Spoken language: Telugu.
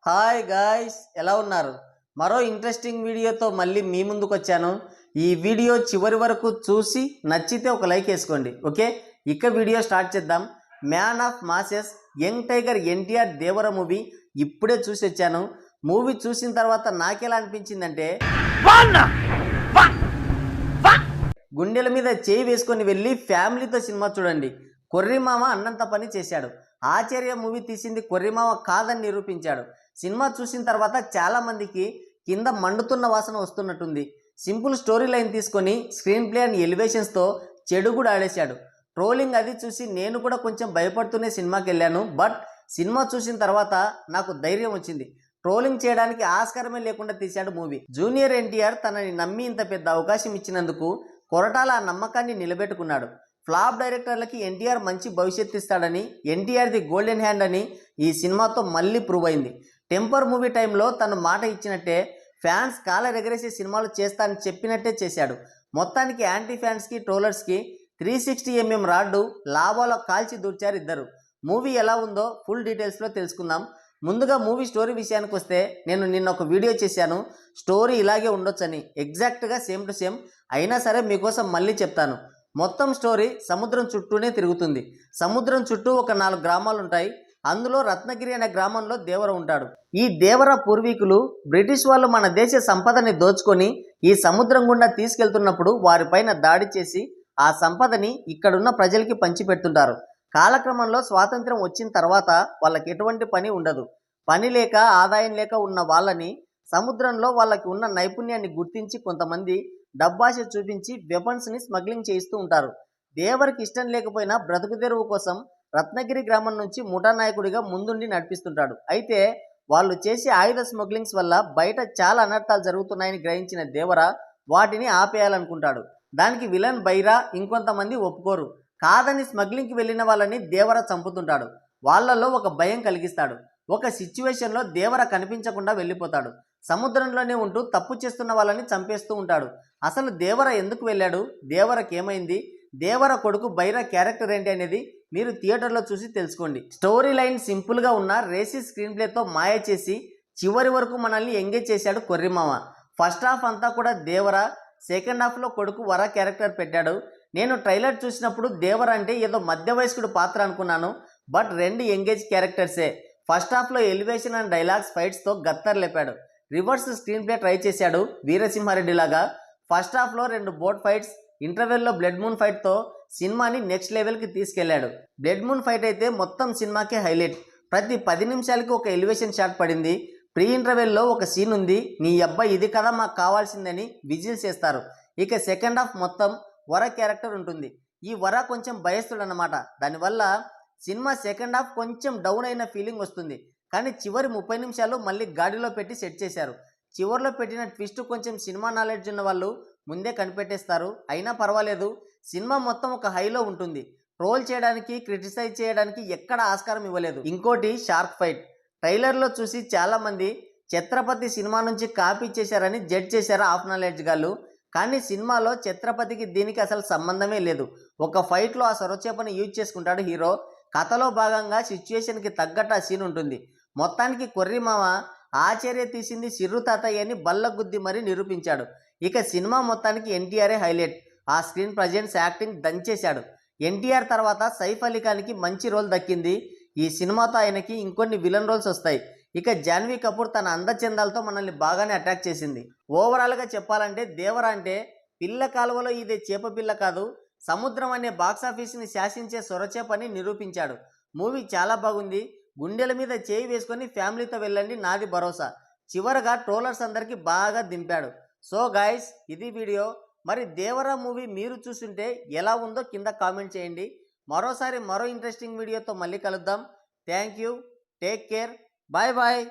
హాయ్ గాయ్స్, ఎలా ఉన్నారు? మరో ఇంట్రెస్టింగ్ వీడియోతో మళ్ళీ మీ ముందుకు వచ్చాను. ఈ వీడియో చివరి వరకు చూసి నచ్చితే ఒక లైక్ వేసుకోండి. ఓకే, ఇక వీడియో స్టార్ట్ చేద్దాం. Man of masses young tiger NTR Devara movie ఇప్పుడే చూసి వచ్చాను. మూవీ చూసిన తర్వాత నాకెలా అనిపించిందంటే, గుండెల మీద చేయి వేసుకొని వెళ్ళి ఫ్యామిలీతో సినిమా చూడండి. కొర్రిమామ అన్నంత పని చేశాడు. ఆచార్య మూవీ తీసింది కొర్రిమామ కాదని నిరూపించాడు. సినిమా చూసిన తర్వాత చాలామందికి కింద మండుతున్న వాసన వస్తున్నట్టుంది. సింపుల్ స్టోరీ లైన్ తీసుకొని స్క్రీన్ ప్లే అండ్ ఎలివేషన్స్తో చెడు కూడా ఆడేశాడు. ట్రోలింగ్ అది చూసి నేను కూడా కొంచెం భయపడుతూనే సినిమాకి వెళ్ళాను. బట్ సినిమా చూసిన తర్వాత నాకు ధైర్యం వచ్చింది. ట్రోలింగ్ చేయడానికి ఆస్కారమే లేకుండా తీశాడు మూవీ. జూనియర్ ఎన్టీఆర్ తనని నమ్మి ఇంత పెద్ద అవకాశం ఇచ్చినందుకు కొరటాల ఆ నమ్మకాన్ని నిలబెట్టుకున్నాడు. ఫ్లాప్ డైరెక్టర్లకి ఎన్టీఆర్ మంచి భవిష్యత్తు ఇస్తాడని, ఎన్టీఆర్ ది గోల్డెన్ హ్యాండ్ అని ఈ సినిమాతో మళ్ళీ ప్రూవ్ అయింది. టెంపర్ మూవీ టైంలో తను మాట ఇచ్చినట్టే ఫ్యాన్స్ కాలర్ ఎగరేసే సినిమాలు చేస్తానని చెప్పినట్టే చేశాడు. మొత్తానికి యాంటీ ఫ్యాన్స్కి ట్రోలర్స్కి 360mm రాడ్డు లాభాలో కాల్చి దూర్చారు ఇద్దరు. మూవీ ఎలా ఉందో ఫుల్ డీటెయిల్స్లో తెలుసుకుందాం. ముందుగా మూవీ స్టోరీ విషయానికి వస్తే, నేను నిన్న ఒక వీడియో చేశాను స్టోరీ ఇలాగే ఉండొచ్చని, ఎగ్జాక్ట్గా సేమ్ టు సేమ్. అయినా సరే మీకోసం మళ్ళీ చెప్తాను. మొత్తం స్టోరీ సముద్రం చుట్టూనే తిరుగుతుంది. సముద్రం చుట్టూ ఒక 4 గ్రామాలు ఉంటాయి. అందులో రత్నగిరి అనే గ్రామంలో దేవర ఉంటాడు. ఈ దేవర పూర్వీకులు బ్రిటిష్ వాళ్ళు మన దేశ సంపదని దోచుకొని ఈ సముద్రం గుండా తీసుకెళ్తున్నప్పుడు వారిపైన దాడి చేసి ఆ సంపదని ఇక్కడున్న ప్రజలకి పంచిపెడుతుంటారు. కాలక్రమంలో స్వాతంత్రం వచ్చిన తర్వాత వాళ్ళకి ఎటువంటి పని ఉండదు. పని లేక ఆదాయం లేక ఉన్న వాళ్ళని సముద్రంలో వాళ్ళకి ఉన్న నైపుణ్యాన్ని గుర్తించి కొంతమంది డబ్బాశ చూపించి వెపన్స్ని స్మగ్లింగ్ చేయిస్తూ ఉంటారు. దేవరికి ఇష్టం లేకపోయినా బ్రతుకు తెరువు కోసం రత్నగిరి గ్రామం నుంచి ముఠా నాయకుడిగా ముందుండి నడిపిస్తుంటాడు. అయితే వాళ్ళు చేసే ఆయుధ స్మగ్లింగ్స్ వల్ల బయట చాలా అనర్థాలు జరుగుతున్నాయని గ్రహించిన దేవర వాటిని ఆపేయాలనుకుంటాడు. దానికి విలన్ బైరా ఇంకొంతమంది ఒప్పుకోరు. కాదని స్మగ్లింగ్కి వెళ్ళిన వాళ్ళని దేవర చంపుతుంటాడు. వాళ్ళలో ఒక భయం కలిగిస్తాడు. ఒక సిచ్యువేషన్లో దేవర కనిపించకుండా వెళ్ళిపోతాడు. సముద్రంలోనే ఉంటూ తప్పు చేస్తున్న వాళ్ళని చంపేస్తూ ఉంటాడు. అసలు దేవర ఎందుకు వెళ్ళాడు, దేవరకు ఏమైంది, దేవర కొడుకు బైరా క్యారెక్టర్ ఏంటి అనేది మీరు థియేటర్లో చూసి తెలుసుకోండి. స్టోరీ లైన్ సింపుల్గా ఉన్న రేసీ స్క్రీన్ ప్లేతో మాయ చేసి చివరి వరకు మనల్ని ఎంగేజ్ చేశాడు కొర్రిమామ. ఫస్ట్ హాఫ్ అంతా కూడా దేవర, సెకండ్ హాఫ్లో కొడుకు వర క్యారెక్టర్ పెట్టాడు. నేను ట్రైలర్ చూసినప్పుడు దేవర అంటే ఏదో మధ్య వయస్కుడు పాత్ర అనుకున్నాను. బట్ 2 ఎంగేజ్ క్యారెక్టర్సే. ఫస్ట్ హాఫ్లో ఎలివేషన్ అండ్ డైలాగ్స్ ఫైట్స్తో గత్తర్ లేపాడు. రివర్స్ స్క్రీన్ ప్లే ట్రై చేశాడు వీరసింహారెడ్డి లాగా. ఫస్ట్ హాఫ్లో 2 బోట్ ఫైట్స్, ఇంటర్వెల్లో బ్లడ్ మూన్ ఫైట్తో సినిమాని నెక్స్ట్ లెవెల్కి తీసుకెళ్లాడు. బ్లడ్ మూన్ ఫైట్ అయితే మొత్తం సినిమాకే హైలైట్. ప్రతి 10 నిమిషాలకి ఒక ఎలివేషన్ షాట్ పడింది. ప్రీ ఇంటర్వెల్లో ఒక సీన్ ఉంది, నీ అబ్బాయి ఇది కదా మాకు కావాల్సిందని విజిల్స్ చేస్తారు. ఇక సెకండ్ హాఫ్ మొత్తం వర క్యారెక్టర్ ఉంటుంది. ఈ వర కొంచెం భయస్తుడు అన్నమాట. దానివల్ల సినిమా సెకండ్ హాఫ్ కొంచెం డౌన్ అయిన ఫీలింగ్ వస్తుంది. కానీ చివరి 30 నిమిషాలు మళ్ళీ గాడిలో పెట్టి సెట్ చేశారు. చివరిలో పెట్టిన ట్విస్ట్ కొంచెం సినిమా నాలెడ్జ్ ఉన్న వాళ్ళు ముందే కనిపెట్టేస్తారు. అయినా పర్వాలేదు, సినిమా మొత్తం ఒక హైలో ఉంటుంది. ట్రోల్ చేయడానికి, క్రిటిసైజ్ చేయడానికి ఎక్కడ ఆస్కారం ఇవ్వలేదు. ఇంకోటి షార్క్ ఫైట్. ట్రైలర్లో చూసి చాలామంది ఛత్రపతి సినిమా నుంచి కాపీ చేశారని జడ్జ్ చేశారు ఆఫ్ నాలెడ్జ్ గాళ్ళు. కానీ సినిమాలో ఛత్రపతికి దీనికి అసలు సంబంధమే లేదు. ఒక ఫైట్లో ఆ సొరచేపని యూజ్ చేసుకుంటాడు హీరో. కథలో భాగంగా సిచ్యుయేషన్కి తగ్గట్టు ఆ సీన్ ఉంటుంది. మొత్తానికి కొర్రిమామ ఆచార్య తీసింది సిర్రు తాతయ్య అని బల్లగుద్ది మరీ నిరూపించాడు. ఇక సినిమా మొత్తానికి ఎన్టీఆరే హైలైట్. ఆ స్క్రీన్ ప్రజెన్స్, యాక్టింగ్ దంచేశాడు. ఎన్టీఆర్ తర్వాత సైఫ్ అలీ ఖాన్కి మంచి రోల్ దక్కింది. ఈ సినిమాతో ఆయనకి ఇంకొన్ని విలన్ రోల్స్ వస్తాయి. ఇక జాన్వీ కపూర్ తన అందచందాలతో మనల్ని బాగానే అట్రాక్ట్ చేసింది. ఓవరాల్గా చెప్పాలంటే దేవర అంటే పిల్ల కాలువలో ఇదే చేప పిల్ల కాదు, సముద్రం అనే బాక్సాఫీస్ని శాసించే సొరచేపని నిరూపించాడు. మూవీ చాలా బాగుంది. గుండెల మీద చేయి వేసుకొని ఫ్యామిలీతో వెళ్ళండి, నాది భరోసా. చివరగా ట్రోలర్స్ అందరికీ బాగా దింపాడు. సో గాయ్స్, ఇది వీడియో. మరి దేవర మూవీ మీరు చూస్తుంటే ఎలా ఉందో కింద కామెంట్ చేయండి. మరో ఇంట్రెస్టింగ్ వీడియోతో మళ్ళీ కలుద్దాం. Thank you, take care, bye bye.